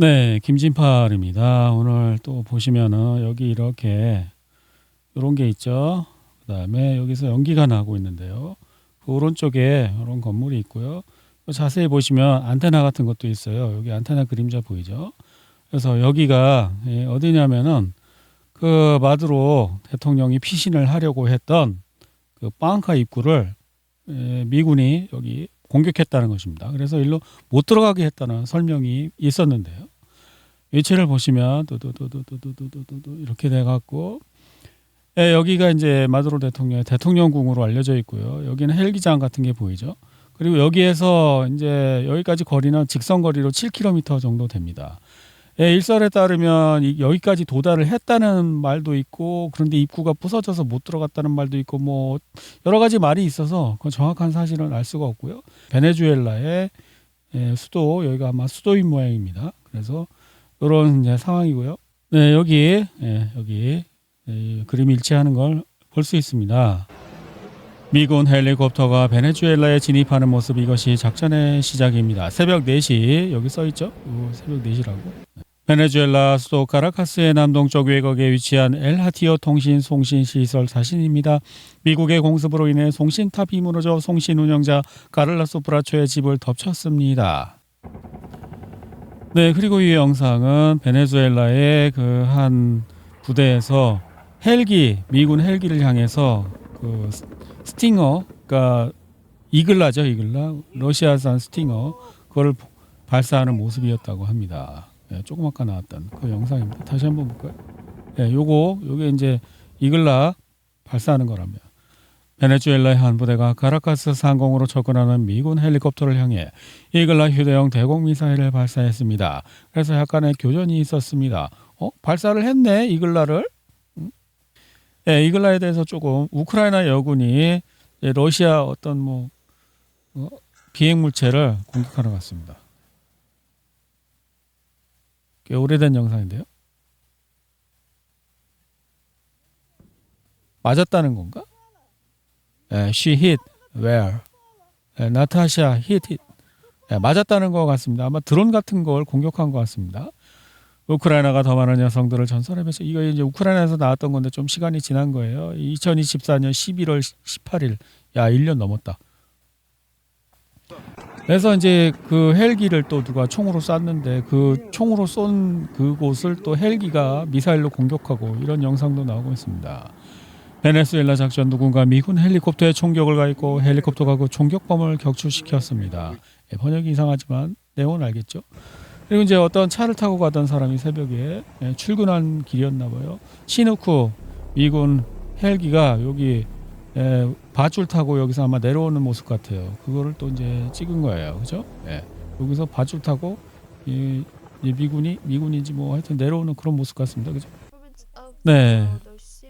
네, 김진팔입니다. 오늘 또 보시면은 여기 이렇게 이런 게 있죠. 그다음에 여기서 연기가 나고 있는데요. 그 오른쪽에 이런 건물이 있고요. 자세히 보시면 안테나 같은 것도 있어요. 여기 안테나 그림자 보이죠? 그래서 여기가 어디냐면은 그 마두로 대통령이 피신을 하려고 했던 그 빵카 입구를 미군이 여기 공격했다는 것입니다. 그래서 일로 못 들어가게 했다는 설명이 있었는데요. 위치를 보시면 또또또또또또또또 이렇게 돼 갖고 여기가 이제 마두로 대통령의 대통령궁으로 알려져 있고요. 여기는 헬기장 같은 게 보이죠. 그리고 여기에서 이제 여기까지 거리는 직선 거리로 7km 정도 됩니다. 일설에 따르면 여기까지 도달을 했다는 말도 있고, 그런데 입구가 부서져서 못 들어갔다는 말도 있고, 뭐 여러 가지 말이 있어서 그 정확한 사실은 알 수가 없고요. 베네수엘라의 수도, 여기가 아마 수도인 모양입니다. 그래서 이런 이제 상황이고요. 네, 여기 그림 일치하는 걸 볼 수 있습니다. 미군 헬리콥터가 베네수엘라에 진입하는 모습, 이것이 작전의 시작입니다. 새벽 4시 여기 써 있죠? 새벽 4시라고. 베네수엘라 수도 카라카스의 남동쪽 외곽에 위치한 엘하티오 통신 송신 시설 사진입니다. 미국의 공습으로 인해 송신탑이 무너져 송신 운영자 카를로스 브라초의 집을 덮쳤습니다. 네, 그리고 이 영상은 베네수엘라의 그 한 부대에서 미군 헬기를 향해서 그 스팅어, 그러니까 이글라죠, 이글라, 러시아산 스팅어, 그걸 발사하는 모습이었다고 합니다. 조금 아까 나왔던 그 영상입니다. 다시 한번 볼까요? 요게 이제 이글라 발사하는 거랍니다. 베네수엘라의 한 부대가 카라카스 상공으로 접근하는 미군 헬리콥터를 향해 이글라 휴대용 대공 미사일을 발사했습니다. 그래서 약간의 교전이 있었습니다. 발사를 했네, 이글라를. 이글라에 대해서 조금 우크라이나 여군이 러시아 어떤 비행 물체를 공격하러 갔습니다. 꽤 오래된 영상인데요. 맞았다는 건가? She hit where? 나타샤 hit it. 맞았다는 것 같습니다. 아마 드론 같은 걸 공격한 것 같습니다. 우크라이나가 더 많은 여성들을 전선에 배치. 이거 이제 우크라이나에서 나왔던 건데 좀 시간이 지난 거예요. 2024년 11월 18일. 야, 1년 넘었다. 그래서 이제 그 헬기를 또 누가 총으로 쐈는데 그 총으로 쏜 그곳을 또 헬기가 미사일로 공격하고 이런 영상도 나오고 있습니다. 베네수엘라 작전, 누군가 미군 헬리콥터에 총격을 가했고 헬리콥터가 그 총격범을 격추시켰습니다. 번역이 이상하지만 내용은 알겠죠. 그리고 이제 어떤 차를 타고 가던 사람이 새벽에 출근한 길이었나 봐요. 시누쿠 미군 헬기가 여기 밧줄 타고 여기서 아마 내려오는 모습 같아요. 그거를 또 이제 찍은 거예요, 그죠? 여기서 밧줄 타고 이 미군인지 뭐 하여튼 내려오는 그런 모습 같습니다, 그죠? 네.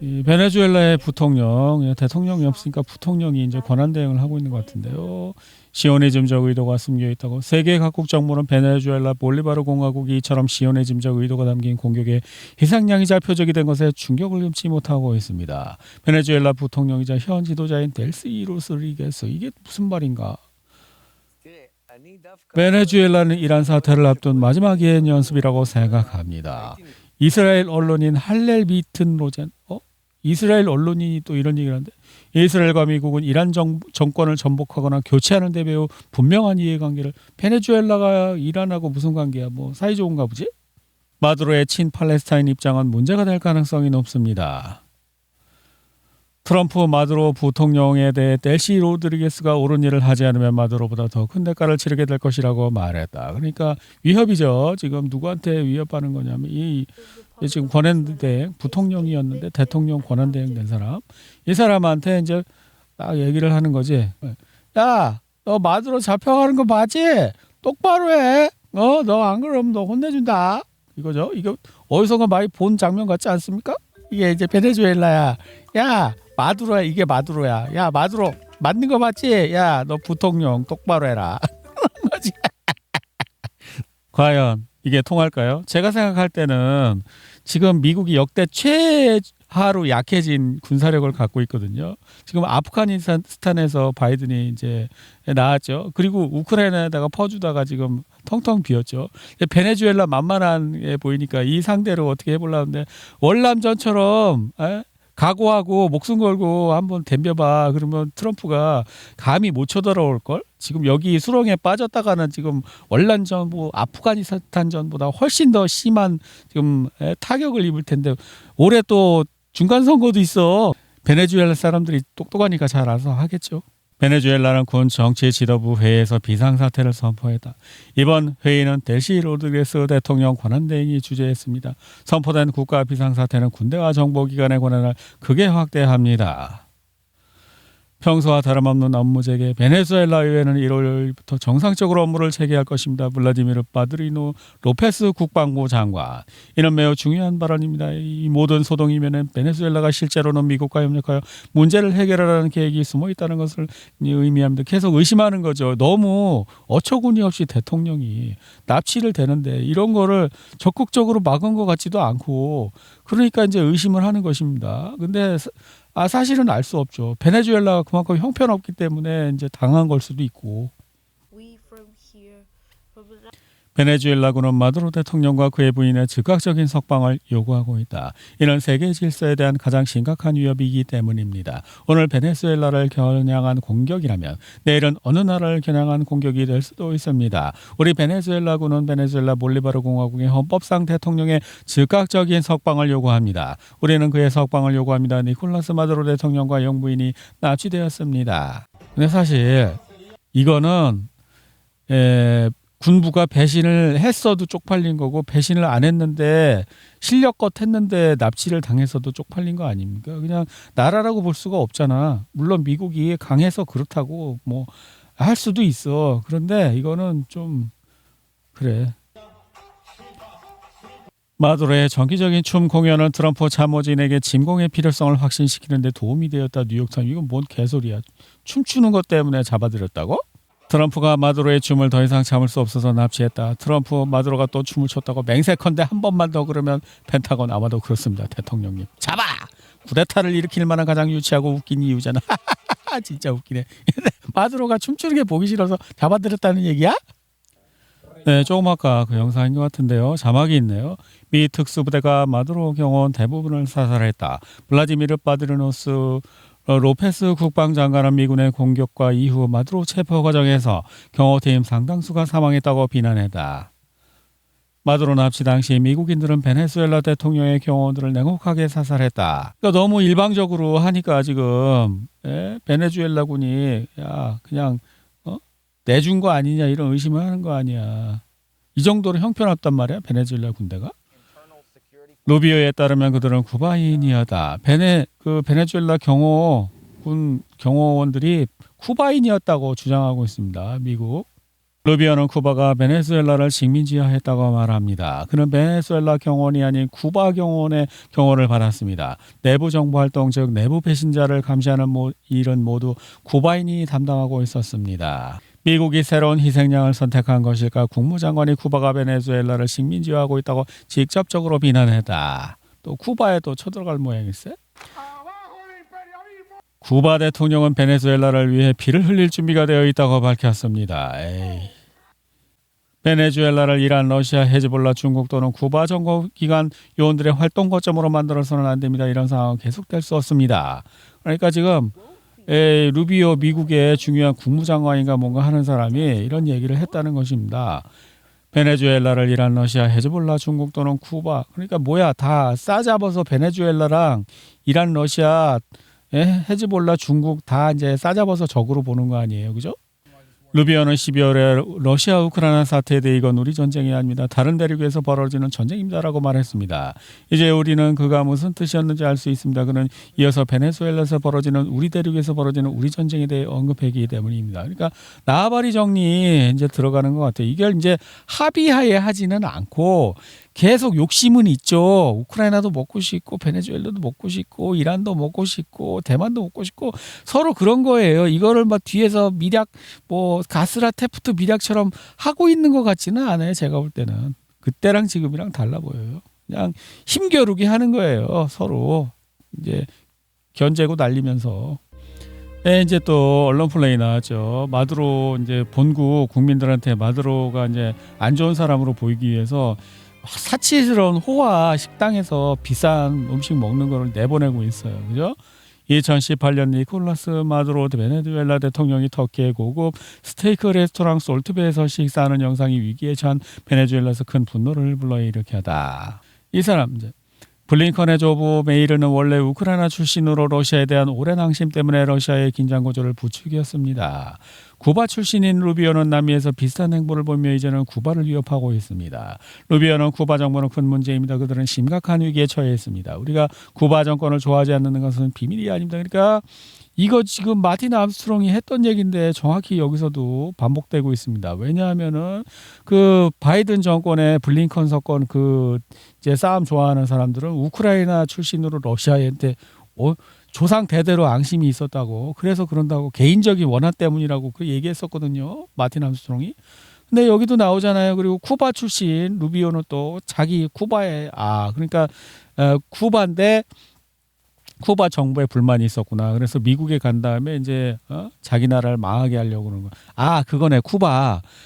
이 베네수엘라의 부통령, 대통령이 없으니까 부통령이 이제 권한 대행을 하고 있는 것 같은데요. 시오니즘적 의도가 숨겨 있다고. 세계 각국 정부는 베네수엘라 볼리바르 공화국이 이처럼 시오니즘적 의도가 담긴 공격에 희생양이 잘 표적이 된 것에 충격을 금치 못하고 있습니다. 베네수엘라 부통령이자 현 지도자인 델시 로드리게스, 이게 무슨 말인가? 베네수엘라는 이란 사태를 앞둔 마지막 예행 연습이라고 생각합니다. 이스라엘 언론인 할렐 비튼 로젠, 이스라엘 언론인이 또 이런 얘기를 하는데, 이스라엘과 미국은 이란 정권을 전복하거나 교체하는 데 매우 분명한 이해관계를. 베네수엘라가 이란하고 무슨 관계야? 뭐 사이 좋은가 보지? 마두로의 친팔레스타인 입장은 문제가 될 가능성이 높습니다. 트럼프 마두로 부통령에 대해 델시 로드리게스가 옳은 일을 하지 않으면 마두로보다 더 큰 대가를 치르게 될 것이라고 말했다. 그러니까 위협이죠. 지금 누구한테 위협하는 거냐면 이 지금 권한대행 부통령이었는데 대통령 권한대행 된 사람, 이 사람한테 이제 딱 얘기를 하는 거지. 야, 너 마두로 잡혀가는 거 맞지? 똑바로 해. 너 안 그러면 너 혼내준다. 이거죠. 이거 어디선가 많이 본 장면 같지 않습니까? 이게 이제 베네수엘라야. 야, 마두로야. 이게 마두로야. 야, 마두로 맞는 거 맞지? 야, 너 부통령 똑바로 해라. 과연 이게 통할까요? 제가 생각할 때는 지금 미국이 역대 최하로 약해진 군사력을 갖고 있거든요. 지금 아프가니스탄에서 바이든이 이제 나왔죠. 그리고 우크라이나에다가 퍼주다가 지금 텅텅 비었죠. 베네수엘라 만만해 보이니까 이 상대로 어떻게 해보려는데 월남전처럼 각오하고 목숨 걸고 한번 덤벼봐. 그러면 트럼프가 감히 못 쳐들어올걸? 지금 여기 수렁에 빠졌다가는 지금 월남전, 뭐 아프가니스탄전보다 훨씬 더 심한 지금 타격을 입을 텐데 올해 또 중간 선거도 있어. 베네수엘라 사람들이 똑똑하니까 잘 알아서 하겠죠. 베네수엘라는 군 정치 지도부 회의에서 비상사태를 선포했다. 이번 회의는 델시 로드리게스 대통령 권한대행이 주재했습니다. 선포된 국가 비상사태는 군대와 정보기관의 권한을 크게 확대합니다. 평소와 다름없는 업무 재개. 베네수엘라 의회는 1월부터 정상적으로 업무를 재개할 것입니다. 블라디미르 바드리노 로페스 국방부 장관. 이는 매우 중요한 발언입니다. 이 모든 소동이면은 베네수엘라가 실제로는 미국과 협력하여 문제를 해결하라는 계획이 숨어 있다는 것을 의미합니다. 계속 의심하는 거죠. 너무 어처구니 없이 대통령이 납치를 되는데 이런 거를 적극적으로 막은 것 같지도 않고 그러니까 이제 의심을 하는 것입니다. 근데 사실은 알 수 없죠. 베네수엘라가 그만큼 형편없기 때문에 이제 당한 걸 수도 있고. 베네수엘라군은 마두로 대통령과 그의 부인의 즉각적인 석방을 요구하고 있다. 이는 세계 질서에 대한 가장 심각한 위협이기 때문입니다. 오늘 베네수엘라를 겨냥한 공격이라면 내일은 어느 나라를 겨냥한 공격이 될 수도 있습니다. 우리 베네수엘라군은 베네수엘라 볼리바르 공화국의 헌법상 대통령의 즉각적인 석방을 요구합니다. 우리는 그의 석방을 요구합니다. 니콜라스 마두로 대통령과 영부인이 납치되었습니다. 근데 사실 이거는 군부가 배신을 했어도 쪽팔린 거고 배신을 안 했는데 실력껏 했는데 납치를 당해서도 쪽팔린 거 아닙니까? 그냥 나라라고 볼 수가 없잖아. 물론 미국이 강해서 그렇다고 뭐 할 수도 있어. 그런데 이거는 좀 그래. 마두로의 정기적인 춤 공연은 트럼프 참모진에게 침공의 필요성을 확신시키는 데 도움이 되었다. 뉴욕타임. 이건 뭔 개소리야. 춤추는 것 때문에 잡아들였다고? 트럼프가 마두로의 춤을 더 이상 참을 수 없어서 납치했다. 트럼프 마두로가 또 춤을 췄다고 맹세컨대 한 번만 더 그러면 펜타곤 아마도 그렇습니다. 대통령님. 잡아! 쿠데타를 일으킬 만한 가장 유치하고 웃긴 이유잖아. 진짜 웃기네. 마두로가 춤추는 게 보기 싫어서 잡아들였다는 얘기야? 네, 조금 아까 그 영상인 것 같은데요. 자막이 있네요. 미 특수부대가 마두로 경호원 대부분을 사살했다. 블라디미르 바드리노스 로페스 국방장관은 미군의 공격과 이후 마두로 체포 과정에서 경호팀 상당수가 사망했다고 비난했다. 마두로 납치 당시 미국인들은 베네수엘라 대통령의 경호원들을 냉혹하게 사살했다. 그러니까 너무 일방적으로 하니까 지금 베네수엘라군이 그냥 내준 거 아니냐 이런 의심을 하는 거 아니야. 이 정도로 형편없단 말이야 베네수엘라 군대가. 루비오에 따르면 그들은 쿠바인이었다. 베네수엘라 경호군 경호원들이 쿠바인이었다고 주장하고 있습니다. 미국. 루비오는 쿠바가 베네수엘라를 식민지화했다고 말합니다. 그는 베네수엘라 경호원이 아닌 쿠바 경호원의 경호를 받았습니다. 내부 정보 활동 즉 내부 배신자를 감시하는 일은 모두 쿠바인이 담당하고 있었습니다. 미국이 새로운 희생양을 선택한 것일까? 국무장관이 쿠바가 베네수엘라를 식민지화하고 있다고 직접적으로 비난했다. 또 쿠바에 또 쳐들어갈 모양일세? 쿠바 대통령은 베네수엘라를 위해 피를 흘릴 준비가 되어 있다고 밝혔습니다. 베네수엘라를 이란, 러시아, 헤즈볼라, 중국 또는 쿠바 정보기관 요원들의 활동 거점으로 만들어서는 안 됩니다. 이런 상황은 계속될 수 없습니다. 그러니까 지금 루비오 미국의 중요한 국무장관인가 뭔가 하는 사람이 이런 얘기를 했다는 것입니다. 베네수엘라를 이란, 러시아, 헤즈볼라, 중국 또는 쿠바 그러니까 뭐야 다 싸잡아서 베네수엘라랑 이란, 러시아, 헤즈볼라, 중국 다 이제 싸잡아서 적으로 보는 거 아니에요, 그죠? 루비오는 12월에 러시아 우크라이나 사태에 대해 이건 우리 전쟁이 아닙니다. 다른 대륙에서 벌어지는 전쟁입니다라고 말했습니다. 이제 우리는 그가 무슨 뜻이었는지 알 수 있습니다. 그는 이어서 베네수엘라에서 벌어지는 우리 대륙에서 벌어지는 우리 전쟁에 대해 언급했기 때문입니다. 그러니까 나바리 정리 이제 들어가는 것 같아요. 이걸 이제 합의하에 하지는 않고 계속 욕심은 있죠. 우크라이나도 먹고 싶고 베네수엘라도 먹고 싶고 이란도 먹고 싶고 대만도 먹고 싶고 서로 그런 거예요. 이거를 막 뒤에서 밀약 뭐 가스라 테프트 밀약처럼 하고 있는 것 같지는 않아요. 제가 볼 때는. 그때랑 지금이랑 달라 보여요. 그냥 힘겨루기 하는 거예요. 서로 이제 견제고 날리면서. 예, 이제 또 언론 플레이 나왔죠. 마두로 이제 본국 국민들한테 마두로가 이제 안 좋은 사람으로 보이기 위해서 사치스러운 호화 식당에서 비싼 음식 먹는 거를 내보내고 있어요. 그죠? 2018년 니콜라스 마두로 베네수엘라 대통령이 터키의 고급 스테이크 레스토랑 솔트베에서 식사하는 영상이 위기에 처한 베네수엘라에서 큰 분노를 불러일으켰다. 이 사람 이제 블링컨의 조부 메이르는 원래 우크라이나 출신으로 러시아에 대한 오랜 항심 때문에 러시아의 긴장 고조를 부추겼습니다. 쿠바 출신인 루비오는 남미에서 비슷한 행보를 보이며 이제는 쿠바를 위협하고 있습니다. 루비오는 쿠바 정부는 큰 문제입니다. 그들은 심각한 위기에 처해 있습니다. 우리가 쿠바 정권을 좋아하지 않는 것은 비밀이 아닙니다. 그러니까 이거 지금 마틴 암스트롱이 했던 얘기인데 정확히 여기서도 반복되고 있습니다. 왜냐하면은 그 바이든 정권의 블링컨 사건 그 이제 싸움 좋아하는 사람들은 우크라이나 출신으로 러시아한테 조상 대대로 앙심이 있었다고, 그래서 그런다고, 개인적인 원한 때문이라고 그 얘기했었거든요. 마틴 암스트롱이. 근데 여기도 나오잖아요. 그리고 쿠바 출신 루비오는 또 자기 쿠바에 그러니까 쿠바인데 쿠바 정부에 불만이 있었구나. 그래서 미국에 간 다음에 이제 자기 나라를 망하게 하려고 그러는 거. 그거네.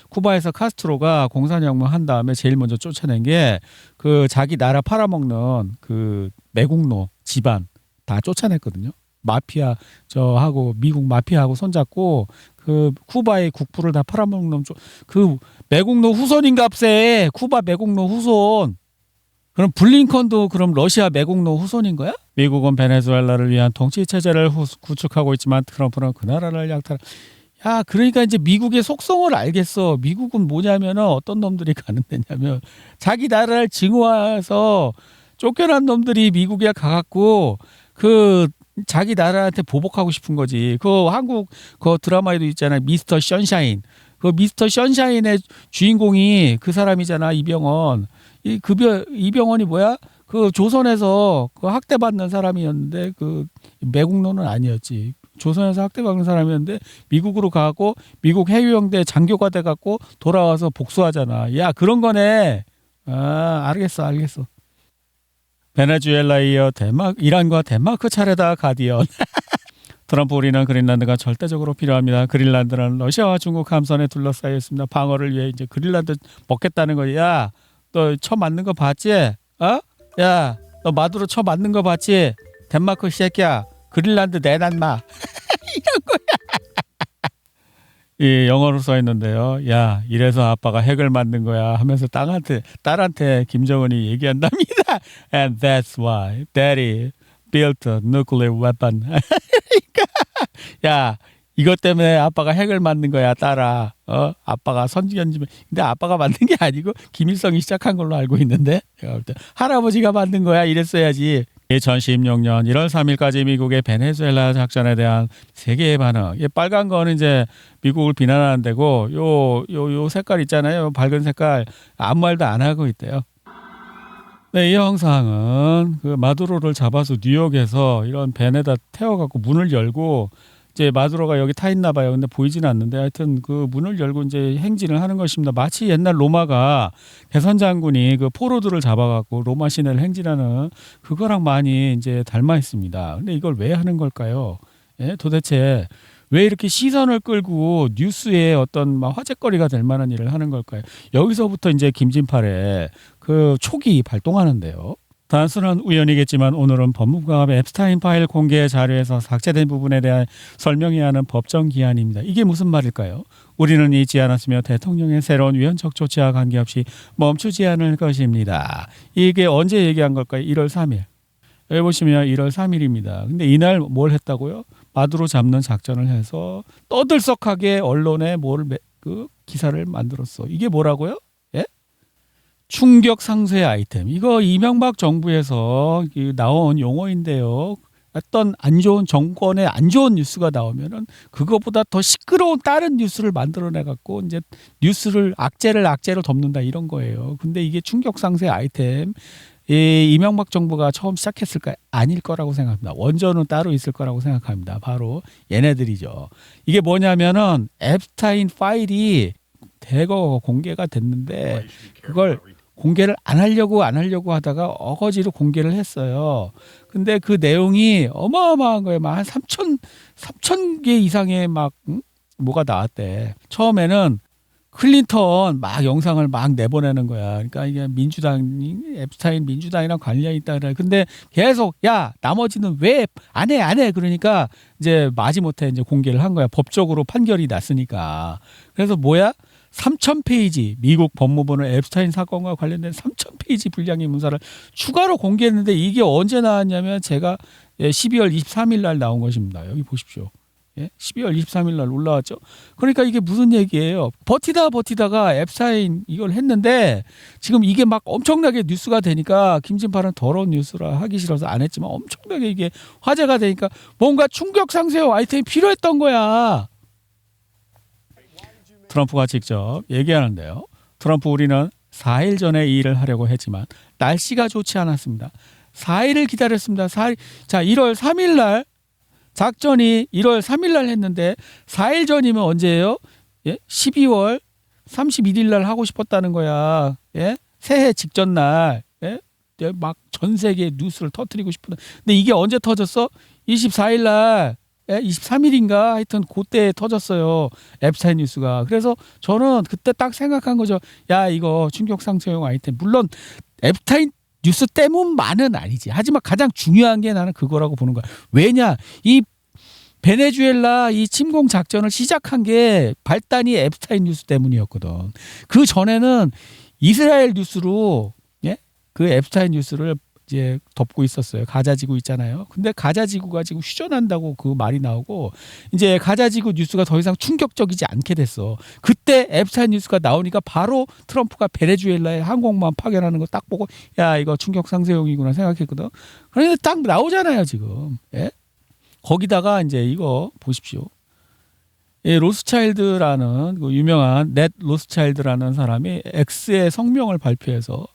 쿠바에서 카스트로가 공산혁명 한 다음에 제일 먼저 쫓아낸 게 그 자기 나라 팔아먹는 그 매국노 집안 다 쫓아냈거든요. 마피아 하고 미국 마피아하고 손잡고 그 쿠바의 국부를 다 팔아먹는 그 매국노 후손인갑세. 쿠바 매국노 후손. 그럼 블링컨도 그럼 러시아 매국노 후손인 거야? 미국은 베네수엘라를 위한 통치 체제를 구축하고 있지만 트럼프는 그 나라를 약탈. 그러니까 이제 미국의 속성을 알겠어. 미국은 뭐냐면은 어떤 놈들이 가는 데냐면 자기 나라를 증오해서 쫓겨난 놈들이 미국에 가갖고 그 자기 나라한테 보복하고 싶은 거지. 그 한국 그 드라마에도 있잖아요. 미스터 션샤인. 그 미스터 션샤인의 주인공이 그 사람이잖아. 이병헌. 이병헌이 뭐야? 그 조선에서 그 학대받는 사람이었는데 그 매국노는 아니었지. 조선에서 학대받는 사람이었는데 미국으로 가고 미국 해유영대 장교가 돼갖고 돌아와서 복수하잖아. 야, 그런 거네. 알겠어. 베네수엘라에 이어 이란과 덴마크 차례다. 가디언. 트럼프 우리는 그린란드가 절대적으로 필요합니다. 그린란드는 러시아와 중국 함선에 둘러싸여 있습니다. 방어를 위해 이제 그린란드 먹겠다는 거야. 야, 너 쳐 맞는 거 봤지? 야, 너 마두로 쳐 맞는 거 봤지? 덴마크 새끼야. 그린란드 내놔. 이런 거야. 이 영어로 써 있는데요. 야, 이래서 아빠가 핵을 만든 거야 하면서 딸한테 김정은이 얘기한답니다. And that's why Daddy built a nuclear weapon. 그러니까 야, 이것 때문에 아빠가 핵을 만든 거야, 딸아. 아빠가 선지견지면. 근데 아빠가 만든 게 아니고 김일성이 시작한 걸로 알고 있는데 제가 볼 때 할아버지가 만든 거야 이랬어야지. 2016년 1월 3일까지 미국의 베네수엘라 작전에 대한 세계의 반응. 빨간 거는 이제 미국을 비난하는 데고 요 색깔 있잖아요. 밝은 색깔 아무 말도 안 하고 있대요. 네, 이 영상은 그 마두로를 잡아서 뉴욕에서 이런 벤에다 태워갖고 문을 열고 이제 마두로가 여기 타 있나 봐요. 근데 보이지는 않는데 하여튼 그 문을 열고 이제 행진을 하는 것입니다. 마치 옛날 로마가 개선 장군이 그 포로들을 잡아갖고 로마 시내를 행진하는 그거랑 많이 이제 닮아 있습니다. 근데 이걸 왜 하는 걸까요? 도대체 왜 이렇게 시선을 끌고 뉴스에 어떤 막 화제거리가 될 만한 일을 하는 걸까요? 여기서부터 이제 김진팔의 그 촉이 발동하는데요. 단순한 우연이겠지만 오늘은 법무부가 앱스타인 파일 공개 자료에서 삭제된 부분에 대한 설명해야 하는 법정 기한입니다. 이게 무슨 말일까요? 우리는 잊지 않았으며 대통령의 새로운 위헌적 조치와 관계없이 멈추지 않을 것입니다. 이게 언제 얘기한 걸까요? 1월 3일. 여기 보시면 1월 3일입니다. 근데 이날 뭘 했다고요? 마두로 잡는 작전을 해서 떠들썩하게 언론에 그 기사를 만들었어. 이게 뭐라고요? 충격 상쇄 아이템. 이거 이명박 정부에서 나온 용어인데요. 어떤 안 좋은 정권의 안 좋은 뉴스가 나오면은 그거보다 더 시끄러운 다른 뉴스를 만들어내 갖고 이제 뉴스를 악재를 덮는다 이런 거예요. 근데 이게 충격 상쇄 아이템. 이명박 정부가 처음 시작했을까? 아닐 거라고 생각합니다. 원전은 따로 있을 거라고 생각합니다. 바로 얘네들이죠. 이게 뭐냐면은 앱스타인 파일이 대거 공개가 됐는데 그걸 공개를 안 하려고 하다가 어거지로 공개를 했어요. 근데 그 내용이 어마어마한 거예요. 막 한 3천 개 이상의 막 뭐가 나왔대. 처음에는 클린턴 막 영상을 막 내보내는 거야. 그러니까 이게 앱스타인 민주당이랑 관련이 있다 그래. 근데 계속 야 나머지는 왜 안 해? 그러니까 이제 마지못해 이제 공개를 한 거야. 법적으로 판결이 났으니까. 그래서 뭐야? 3,000페이지 미국 법무부는 앱스타인 사건과 관련된 3,000페이지 분량의 문서를 추가로 공개했는데 이게 언제 나왔냐면 제가 12월 23일 날 나온 것입니다. 여기 보십시오. 12월 23일 날 올라왔죠. 그러니까 이게 무슨 얘기예요? 버티다가 앱스타인 이걸 했는데 지금 이게 막 엄청나게 뉴스가 되니까 김진팔은 더러운 뉴스라 하기 싫어서 안 했지만 엄청나게 이게 화제가 되니까 뭔가 충격 상세형 아이템이 필요했던 거야. 트럼프가 직접 얘기하는데요. 트럼프 우리는 4일 전에 이 일을 하려고 했지만 날씨가 좋지 않았습니다. 4일을 기다렸습니다. 4일. 자, 1월 3일 날 작전이 1월 3일 날 했는데 4일 전이면 언제예요? 12월 31일 날 하고 싶었다는 거야. 새해 직전 날. 막 전 세계 뉴스를 터뜨리고 싶은. 근데 이게 언제 터졌어? 24일 날. 23일인가 하여튼 그때 터졌어요. 앱스타인 뉴스가. 그래서 저는 그때 딱 생각한 거죠. 야 이거 충격상처용 아이템. 물론 앱스타인 뉴스 때문만은 아니지. 하지만 가장 중요한 게 나는 그거라고 보는 거야. 왜냐? 이 베네수엘라 이 침공 작전을 시작한 게 발단이 앱스타인 뉴스 때문이었거든. 그 전에는 이스라엘 뉴스로 그 앱스타인 뉴스를 이제 덮고 있었어요. 가자지구 있잖아요. 근데 가자지구가 지금 휴전한다고 그 말이 나오고 이제 가자지구 뉴스가 더 이상 충격적이지 않게 됐어. 그때 앱스타인 뉴스가 나오니까 바로 트럼프가 베네수엘라에 항공모함 파견하는 거 딱 보고 야 이거 충격 상세용이구나 생각했거든. 그런데 딱 나오잖아요 지금. 거기다가 이제 이거 보십시오. 로스차일드라는 그 유명한 넷 로스차일드라는 사람이 X의 성명을 발표해서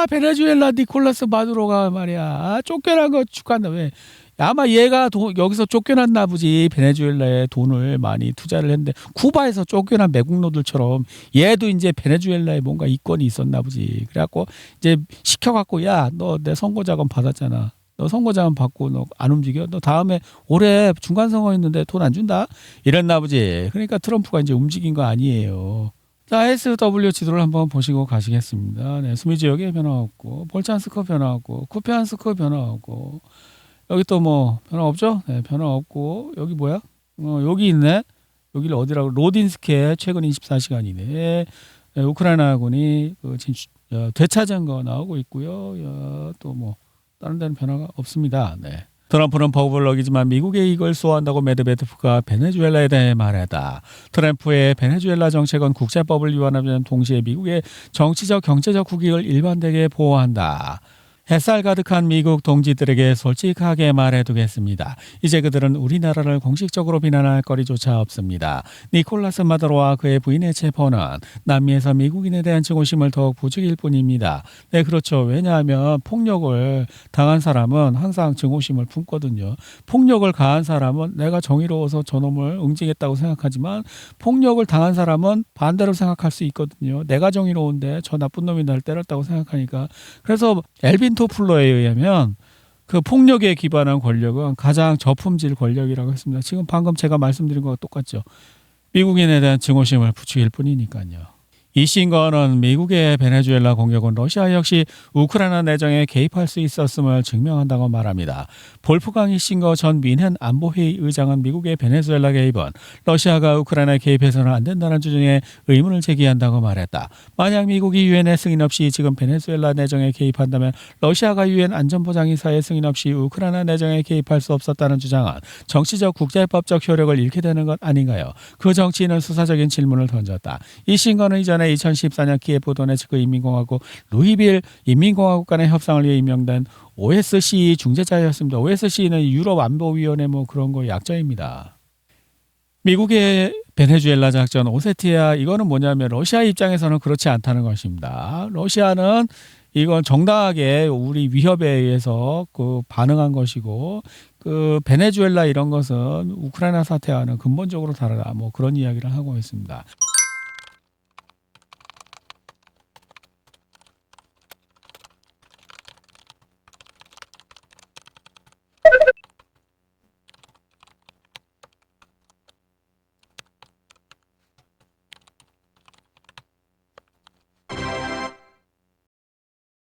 베네수엘라 니콜라스 마두로가 말이야 쫓겨난 거 축하한다. 왜? 아마 얘가 여기서 쫓겨났나 보지. 베네수엘라에 돈을 많이 투자를 했는데 쿠바에서 쫓겨난 매국노들처럼 얘도 이제 베네수엘라에 뭔가 이권이 있었나 보지. 그래갖고 이제 시켜갖고 야 너 내 선거자금 받았잖아. 너 선거자금 받고 너 안 움직여? 너 다음에 올해 중간 선거 있는데 돈 안 준다? 이랬나 보지. 그러니까 트럼프가 이제 움직인 거 아니에요. 자, SW 지도를 한번 보시고 가시겠습니다. 네, 수미 지역에 변화 없고, 볼찬스크 변화 없고, 쿠피안스크 변화 없고, 여기 또 뭐 변화 없죠? 네, 변화 없고, 여기 뭐야? 여기 있네. 여기를 어디라고? 로딘스크에 최근 24시간 이내에 우크라이나군이 되찾은 거 나오고 있고요. 또 뭐 다른 데는 변화가 없습니다. 네. 트럼프는 법을 어기지만 미국의 이익을 수호한다고 메드베데프가 베네수엘라에 대해 말했다. 트럼프의 베네수엘라 정책은 국제법을 위반하면 동시에 미국의 정치적 경제적 국익을 일관되게 보호한다. 햇살 가득한 미국 동지들에게 솔직하게 말해두겠습니다. 이제 그들은 우리나라를 공식적으로 비난할 거리조차 없습니다. 니콜라스 마두로와 그의 부인의 체포는 남미에서 미국인에 대한 증오심을 더욱 부추길 뿐입니다. 네, 그렇죠. 왜냐하면 폭력을 당한 사람은 항상 증오심을 품거든요. 폭력을 가한 사람은 내가 정의로워서 저놈을 응징했다고 생각하지만 폭력을 당한 사람은 반대로 생각할 수 있거든요. 내가 정의로운데 저 나쁜 놈이 날 때렸다고 생각하니까. 그래서 엘빈 토플러에 의하면 그 폭력에 기반한 권력은 가장 저품질 권력이라고 했습니다. 지금 방금 제가 말씀드린 것과 똑같죠. 미국인에 대한 증오심을 부추길 뿐이니까요. 이 신거는 미국의 베네수엘라 공격은 러시아 역시 우크라이나 내정에 개입할 수 있었음을 증명한다고 말합니다. 볼프강 히싱거 전 미넨 안보회의 의장은 미국의 베네수엘라 개입은 러시아가 우크라이나에 개입해서는 안 된다는 주장에 의문을 제기한다고 말했다. 만약 미국이 유엔의 승인 없이 지금 베네수엘라 내정에 개입한다면 러시아가 유엔 안전보장이사의 승인 없이 우크라이나 내정에 개입할 수 없었다는 주장은 정치적 국제법적 효력을 잃게 되는 것 아닌가요? 그 정치인은 수사적인 질문을 던졌다. 이 신거는 이전에 2014년 키예프 도네츠크 인민공화국 루이빌 인민공화국 간의 협상을 위해 임명된 OSCE 중재자였습니다. OSCE는 유럽 안보위원회 뭐 그런 거 약자입니다. 미국의 베네수엘라 작전 오세티아 이거는 뭐냐면 러시아 입장에서는 그렇지 않다는 것입니다. 러시아는 이건 정당하게 우리 위협에 의해서 그 반응한 것이고 그 베네수엘라 이런 것은 우크라이나 사태와는 근본적으로 다르다. 뭐 그런 이야기를 하고 있습니다.